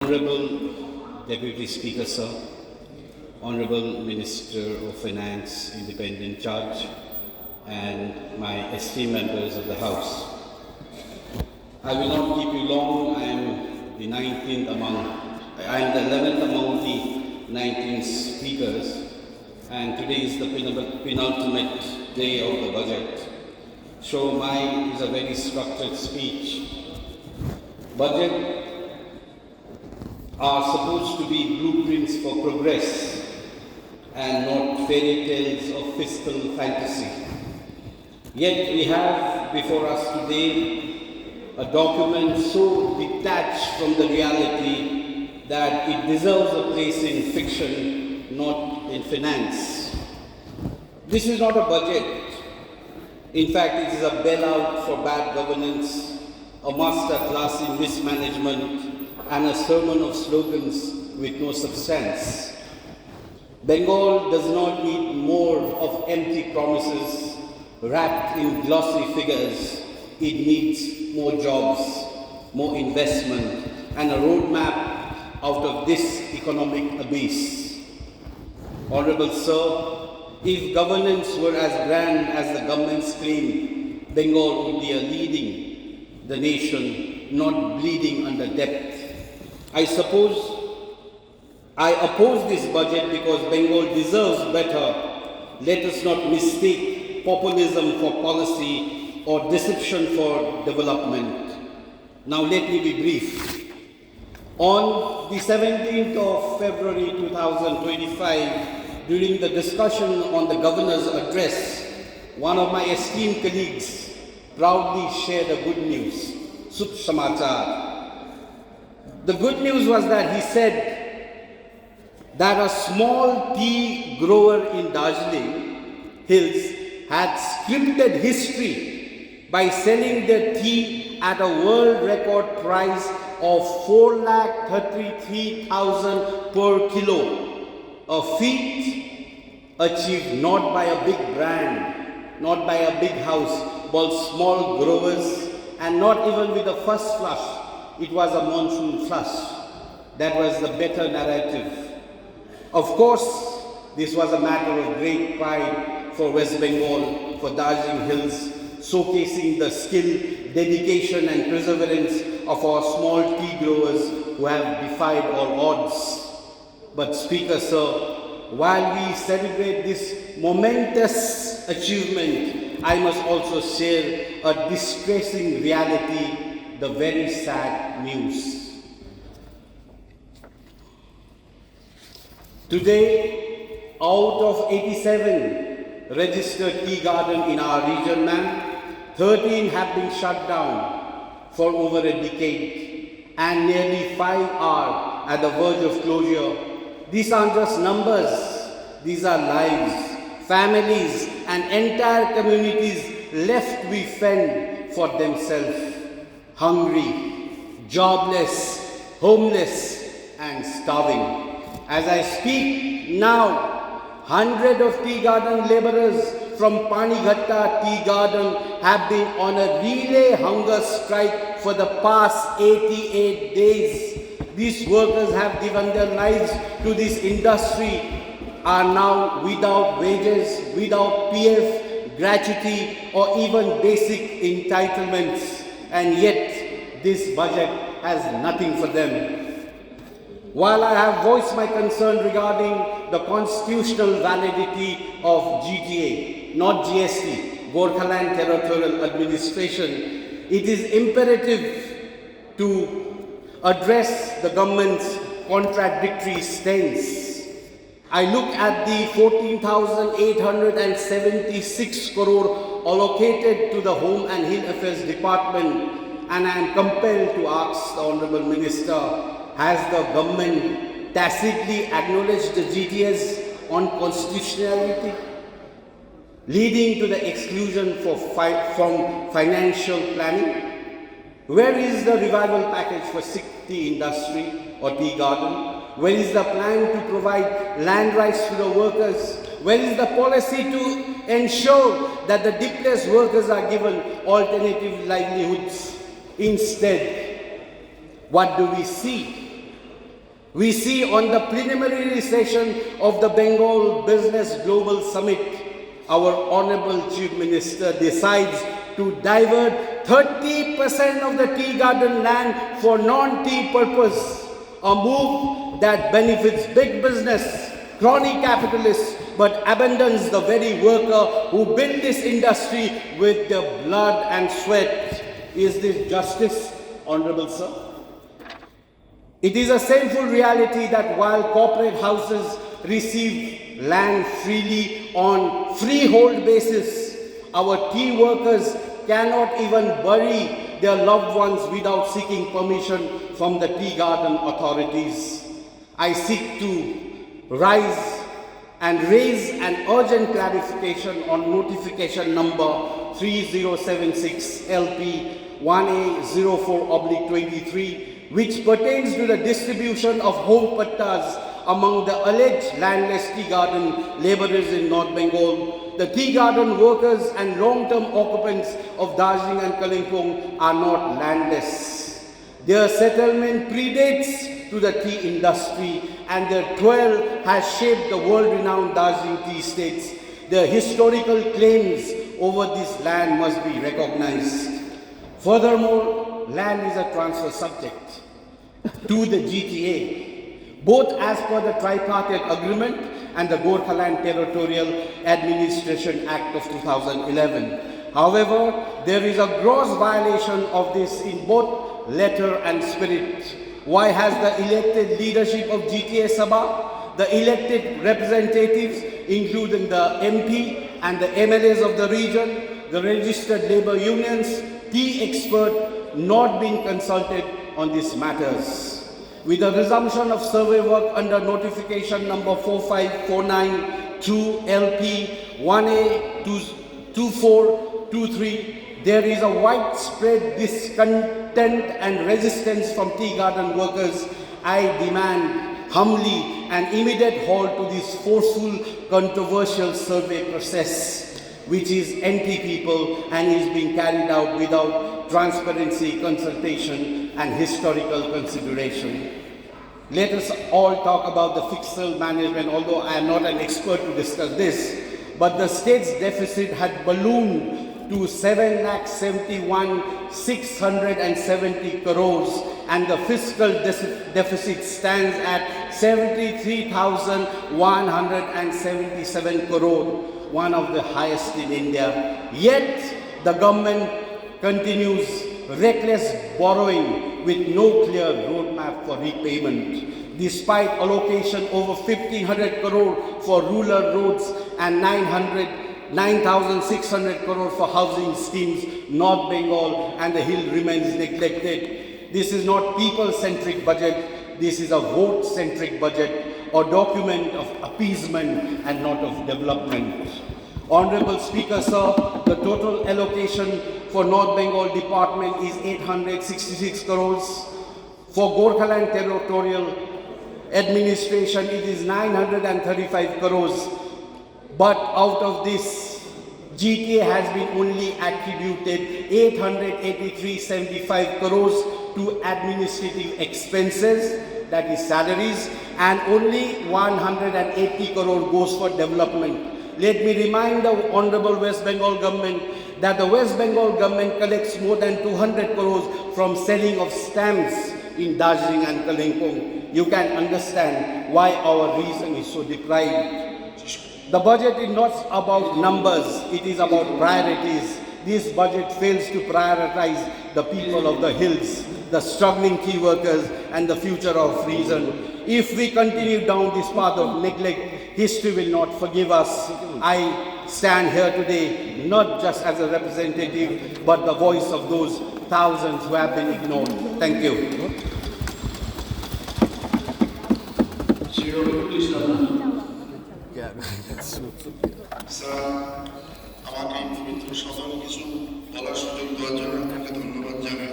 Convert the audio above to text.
Honorable Deputy Speaker, Sir, Honorable Minister of Finance, Independent Judge, and my esteemed members of the House. I will not keep you long. I am the 11th among the 19 speakers, and today is the penultimate day of the budget. So mine is a very structured speech. Budget are supposed to be blueprints for progress and not fairy tales of fiscal fantasy. Yet we have before us today a document so detached from the reality that it deserves a place in fiction, not in finance. This is not a budget. In fact, it is a bailout for bad governance, a master class in mismanagement, and a sermon of slogans with no substance. Bengal does not need more of empty promises wrapped in glossy figures. It needs more jobs, more investment, and a roadmap out of this economic abyss. Honorable Sir, if governance were as grand as the government's claim, Bengal would be leading the nation, not bleeding under debt. I oppose this budget because Bengal deserves better. Let us not mistake populism for policy or deception for development. Now let me be brief. On the 17th of February 2025, during the discussion on the Governor's address, one of my esteemed colleagues proudly shared a good news, Sukh Samachar. The good news was that he said that a small tea grower in Darjeeling Hills had scripted history by selling their tea at a world record price of 4,33,000 per kilo, a feat achieved not by a big brand, not by a big house, but small growers, and not even with the first flush. It was a monsoon flush. That was the better narrative. Of course, this was a matter of great pride for West Bengal, for Darjeeling Hills, showcasing the skill, dedication and perseverance of our small tea growers who have defied all odds. But Speaker, Sir, while we celebrate this momentous achievement, I must also share a distressing reality, the very sad news. Today, out of 87 registered tea gardens in our region, 13 have been shut down for over a decade, and nearly 5 are at the verge of closure. These aren't just numbers, these are lives, families, and entire communities left to fend for themselves. Hungry, jobless, homeless, and starving. As I speak now, hundreds of tea garden laborers from Panighatta Tea Garden have been on a relay hunger strike for the past 88 days. These workers have given their lives to this industry, are now without wages, without PF, gratuity, or even basic entitlements. And yet, this budget has nothing for them. While I have voiced my concern regarding the constitutional validity of GTA, not GST, Gorkhaland Territorial Administration, it is imperative to address the government's contradictory stance. I look at the 14,876 crore allocated to the Home and Hill Affairs Department, and I am compelled to ask the Honourable Minister, has the government tacitly acknowledged the GTS on constitutionality, leading to the exclusion from financial planning? Where is the revival package for Sikh tea industry or tea garden? Where is the plan to provide land rights to the workers? Where is the policy to ensure that the displaced workers are given alternative livelihoods? Instead, what do we see? We see on the preliminary session of the Bengal Business Global Summit, our Honorable Chief Minister decides to divert 30% of the tea garden land for non-tea purpose, a move that benefits big business, crony capitalists, but abandons the very worker who built this industry with their blood and sweat. Is this justice, Honorable Sir? It is a shameful reality that while corporate houses receive land freely on freehold basis, our tea workers cannot even bury their loved ones without seeking permission from the tea garden authorities. I seek to raise an urgent clarification on notification number 3076 LP 1A04/23, which pertains to the distribution of home pattas among the alleged landless tea garden laborers in North Bengal. The tea garden workers and long-term occupants of Darjeeling and Kalimpong are not landless. Their settlement predates to the tea industry, and their toil has shaped the world-renowned Darjeeling tea estates. Their historical claims over this land must be recognized. Furthermore, land is a transfer subject to the GTA, both as per the tripartite agreement and the Gorkhaland Territorial Administration Act of 2011. However, there is a gross violation of this in both letter and spirit. Why has the elected leadership of GTA Sabha, the elected representatives, including the MP and the MLAs of the region, the registered labor unions, tea expert, not been consulted on these matters? With the resumption of survey work under notification number 45492 LP 1A2423, there is a widespread discontent and resistance from tea garden workers. I demand humbly an immediate halt to this forceful, controversial survey process, which is anti-people and is being carried out without transparency, consultation, and historical consideration. Let us all talk about the fiscal management, although I am not an expert to discuss this, but the state's deficit had ballooned to 7,71,670 crores, and the fiscal deficit stands at 73,177 crore, one of the highest in India. Yet, the government continues reckless borrowing with no clear roadmap for repayment. Despite allocation over 1,500 crore for rural roads and 9,600 crore for housing schemes, North Bengal and the hill remains neglected. This is not people-centric budget, this is a vote-centric budget, or document of appeasement and not of development. Honorable Speaker, sir, the total allocation for North Bengal Department is 866 crores. For Gorkhaland Territorial Administration, it is 935 crores. But out of this, GTA has been only attributed 883.75 crores to administrative expenses, that is salaries, and only 180 crore goes for development. Let me remind the Honorable West Bengal government that the West Bengal government collects more than 200 crores from selling of stamps in Darjeeling and Kalimpong. You can understand why our region is so deprived. The budget is not about numbers, it is about priorities. This budget fails to prioritize the people of the hills, the struggling tea workers, and the future of region. If we continue down this path of neglect, history will not forgive us. I stand here today not just as a representative, but the voice of those thousands who have been ignored. Thank you. আমাকে পবিত্র সদন কিছু বলার সুযোগ দেওয়ার জন্য আপনাকে ধন্যবাদ জানাই।